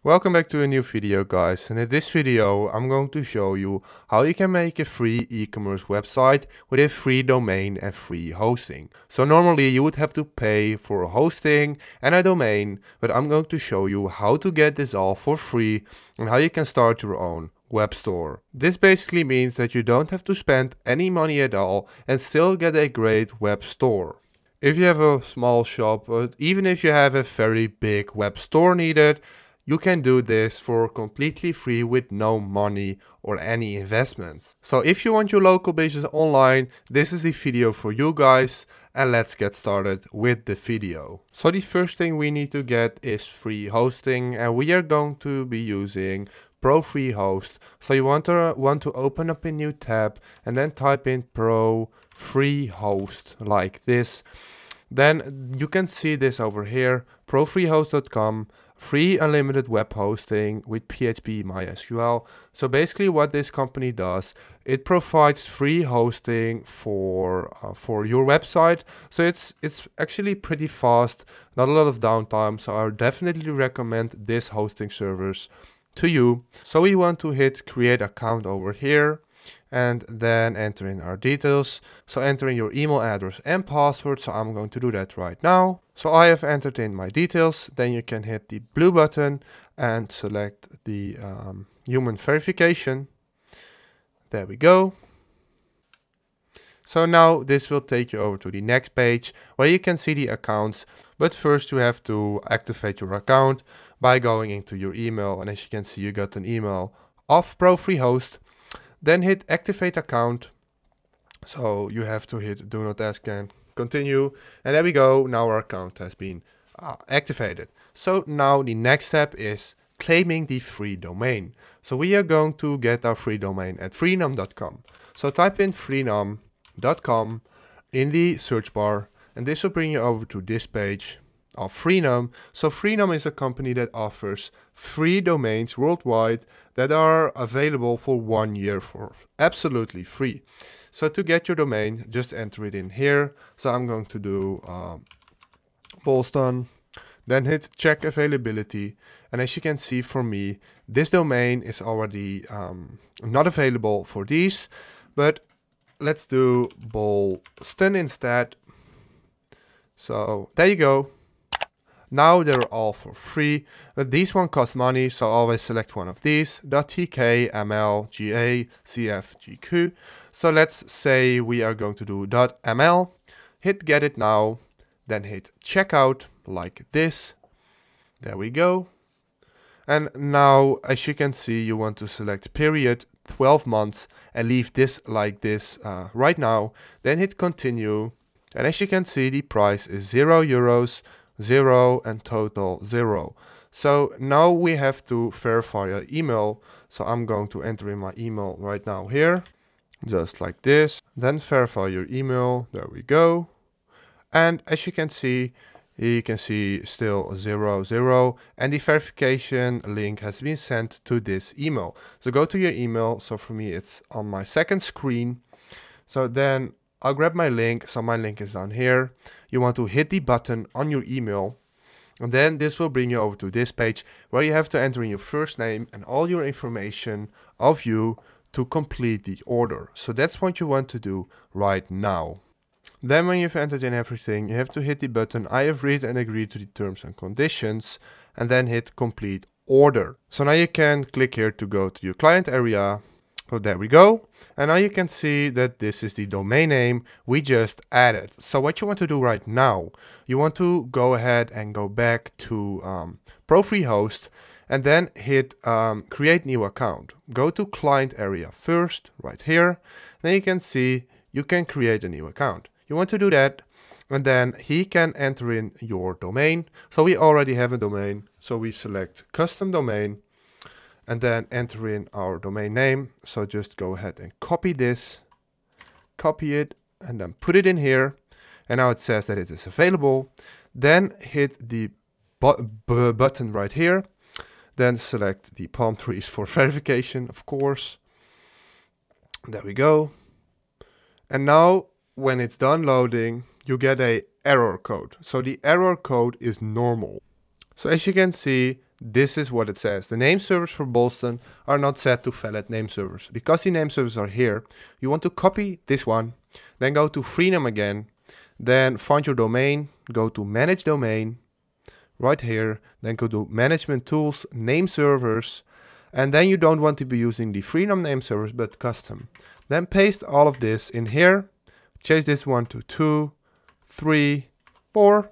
Welcome back to a new video, guys, and in this video I'm going to show you how you can make a free e-commerce website with a free domain and free hosting. So normally you would have to pay for a hosting and a domain, but I'm going to show you how to get this all for free and how you can start your own web store. This basically means that you don't have to spend any money at all and still get a great web store. If you have a small shop, but even if you have a very big web store needed, you can do this for completely free with no money or any investments. So if you want your local business online, this is the video for you guys, and let's get started with the video. So the first thing we need to get is free hosting, and we are going to be using Pro Free Host. So you want to open up a new tab and then type in Pro Free Host like this. Then you can see this over here, profreehost.com. Free unlimited web hosting with PHP MySQL. So basically what this company does, it provides free hosting for your website. So it's actually pretty fast, not a lot of downtime. So I definitely recommend this hosting service to you. So we want to hit create account over here and then enter in our details. So enter in your email address and password. So I'm going to do that right now. So I have entered in my details. Then you can hit the blue button and select the human verification. There we go. So now this will take you over to the next page where you can see the accounts. But first you have to activate your account by going into your email. And as you can see, you got an email of Pro Free Host. Then hit activate account. So you have to hit do not ask and continue. And there we go. Now our account has been activated. So now the next step is claiming the free domain. So we are going to get our free domain at freenom.com. So type in freenom.com in the search bar, and this will bring you over to this page of Freenom. So Freenom is a company that offers free domains worldwide that are available for 1 year for absolutely free. So to get your domain, just enter it in here. So I'm going to do Boston, then hit check availability. And as you can see for me, this domain is already not available for these, but let's do Boston instead. So there you go. Now they're all for free, but these one cost money, so always select one of these, .tk, ml, ga, cf, gq. So let's say we are going to do .ml, hit get it now, then hit checkout like this. There we go. And now, as you can see, you want to select period 12 months and leave this like this right now. Then hit continue. And as you can see, the price is €0, 0 and total 0. So now we have to verify our email. So I'm going to enter in my email right now here, just like this. Then verify your email. There we go. And as you can see still 0, 0, and the verification link has been sent to this email. So go to your email. So for me, it's on my second screen. So then I'll grab my link. So my link is down here. You want to hit the button on your email, and then this will bring you over to this page where you have to enter in your first name and all your information of you to complete the order. So that's what you want to do right now. Then when you've entered in everything, you have to hit the button I have read and agreed to the terms and conditions, and then hit complete order. So now you can click here to go to your client area. So there we go. And now you can see that this is the domain name we just added. So what you want to do right now, you want to go ahead and go back to Pro Free Host and then hit create new account. Go to client area first, right here. Then you can see you can create a new account. You want to do that, and then he can enter in your domain. So we already have a domain. So we select custom domain, and then enter in our domain name. So just go ahead and copy this, copy it, and then put it in here. And now it says that it is available. Then hit the button right here. Then select the palm trees for verification, of course. There we go. And now when it's done loading, you get a error code. So the error code is normal. So as you can see, this is what it says. The name servers for Boston are not set to valid name servers. Because the name servers are here, you want to copy this one, then go to Freenom again, then find your domain, go to Manage Domain, right here, then go to Management Tools, Name Servers, and then you don't want to be using the Freenom name servers, but custom. Then paste all of this in here, change this one to 2, 3, 4,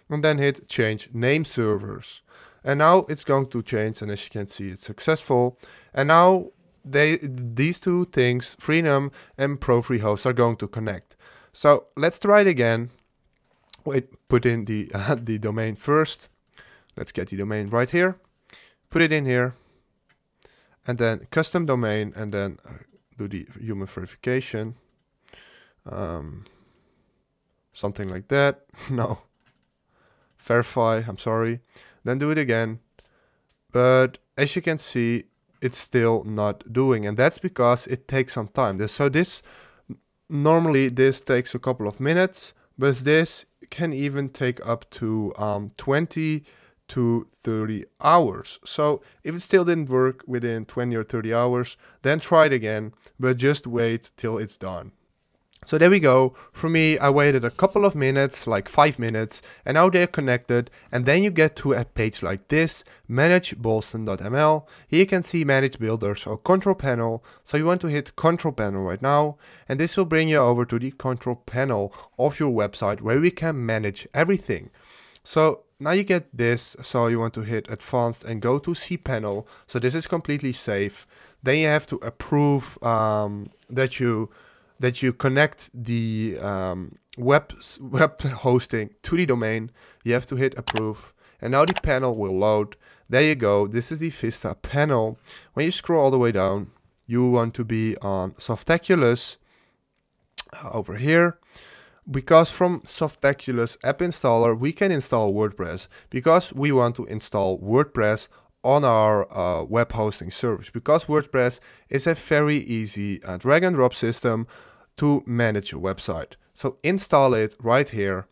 and then hit Change Name Servers. And now it's going to change, and as you can see, it's successful. And now these two things, Freenom and Pro3Host, are going to connect. So let's try it again. Wait, put in the the domain first. Let's get the domain right here. Put it in here, and then custom domain, and then do the human verification. Something like that. No. Verify. I'm sorry. Then do it again. But as you can see, it's still not doing, and that's because it takes some time. So this normally this takes a couple of minutes, but this can even take up to 20 to 30 hours. So if it still didn't work within 20 or 30 hours, then try it again, but just wait till it's done. So there we go. For me, I waited a couple of minutes, like 5 minutes, and now they're connected. And then you get to a page like this, managebolston.ml. Here you can see manage builders or control panel. So you want to hit control panel right now, and this will bring you over to the control panel of your website where we can manage everything. So now you get this. So you want to hit advanced and go to cPanel. So this is completely safe. Then you have to approve that you connect the web hosting to the domain. You have to hit approve, and now the panel will load. There you go. This is the Vista panel. When you scroll all the way down, you want to be on Softaculous over here, because from Softaculous app installer we can install WordPress, because we want to install WordPress on our web hosting service, because WordPress is a very easy drag and drop system to manage your website. So install it right here,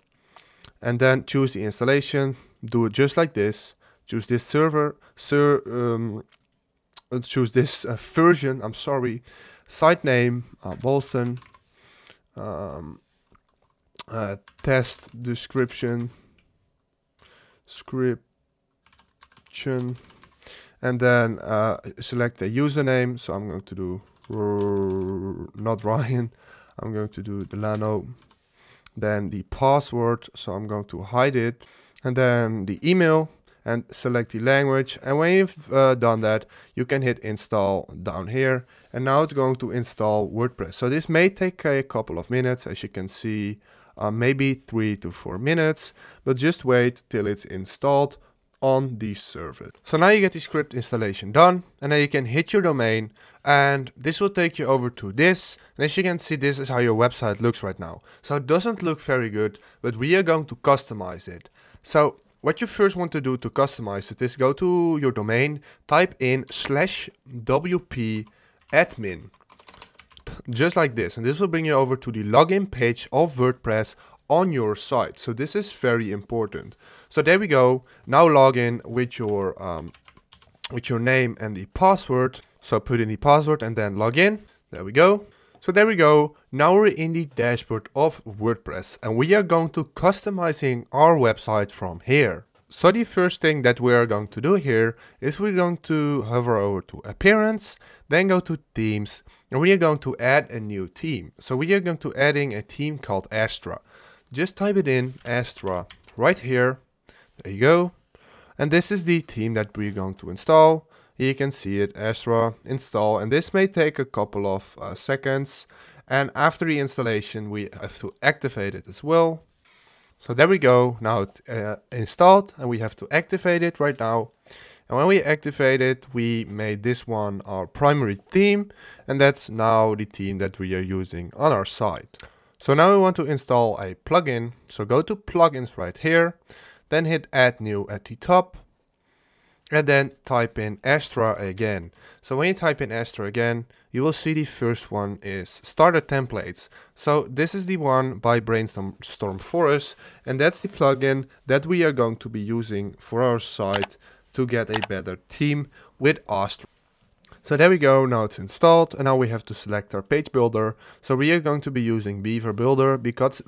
and then choose the installation. Do it just like this. Choose this server, choose this version. I'm sorry. Site name Boston. Test description. And then select a username. So I'm going to do not Ryan. I'm going to do Delano. Then the password. So I'm going to hide it. And then the email, and select the language. And when you've done that, you can hit install down here. And now it's going to install WordPress. So this may take a couple of minutes, as you can see, maybe 3 to 4 minutes. But just wait till it's installed on the server. So now you get the script installation done, and then you can hit your domain, and this will take you over to this. And as you can see, this is how your website looks right now. So it doesn't look very good, but we are going to customize it. So what you first want to do to customize it is go to your domain, type in /wp admin, just like this, and this will bring you over to the login page of WordPress on your site. So this is very important. So there we go. Now log in with your name and the password. So put in the password and then log in. There we go. So there we go. Now we're in the dashboard of WordPress, and we are going to customizing our website from here. So the first thing that we are going to do here is we're going to hover over to appearance, then go to themes, and we are going to add a new theme. So we are going to adding a theme called Astra. Just type it in, Astra, right here. There you go. And this is the theme that we're going to install. Here you can see it, Astra, install. And this may take a couple of seconds. And after the installation, we have to activate it as well. So there we go. Now it's installed, and we have to activate it right now. And when we activate it, we made this one our primary theme. And that's now the theme that we are using on our site. So now we want to install a plugin. So go to plugins right here, then hit add new at the top, and then type in Astra again. So when you type in Astra again, you will see the first one is starter templates. So this is the one by Brainstorm for us, and that's the plugin that we are going to be using for our site to get a better theme with Astra. So there we go, now it's installed, and now we have to select our page builder. So we are going to be using Beaver Builder because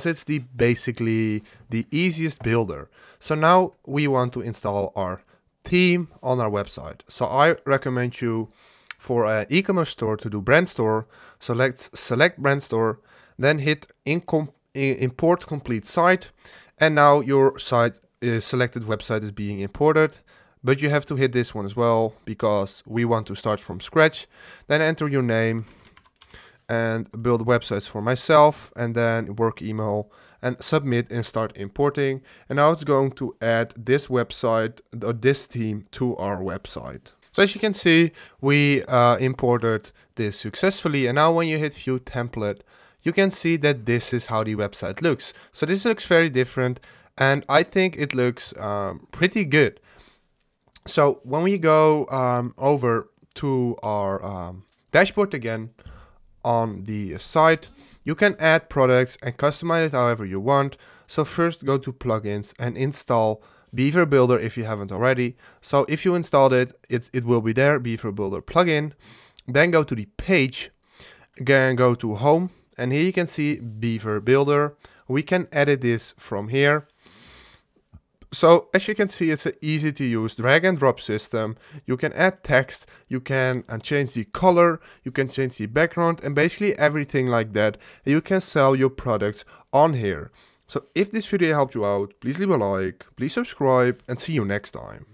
it's basically the easiest builder. So now we want to install our theme on our website. So I recommend you for an e-commerce store to do brand store. So let's select brand store, then hit import complete site, and now your selected website is being imported. But you have to hit this one as well because we want to start from scratch. Then enter your name and build websites for myself, and then work email, and submit and start importing. And now it's going to add this website or this theme to our website. So as you can see, we imported this successfully. And now when you hit view template, you can see that this is how the website looks. So this looks very different, and I think it looks pretty good. So when we go over to our dashboard again on the site, you can add products and customize it however you want. So first go to plugins and install Beaver Builder if you haven't already. So if you installed it, it will be there, Beaver Builder plugin. Then go to the page, again go to home, and here you can see Beaver Builder. We can edit this from here. So as you can see, it's an easy to use drag and drop system. You can add text, you can change the color, you can change the background, and basically everything like that. And you can sell your products on here. So if this video helped you out, please leave a like, please subscribe, and see you next time.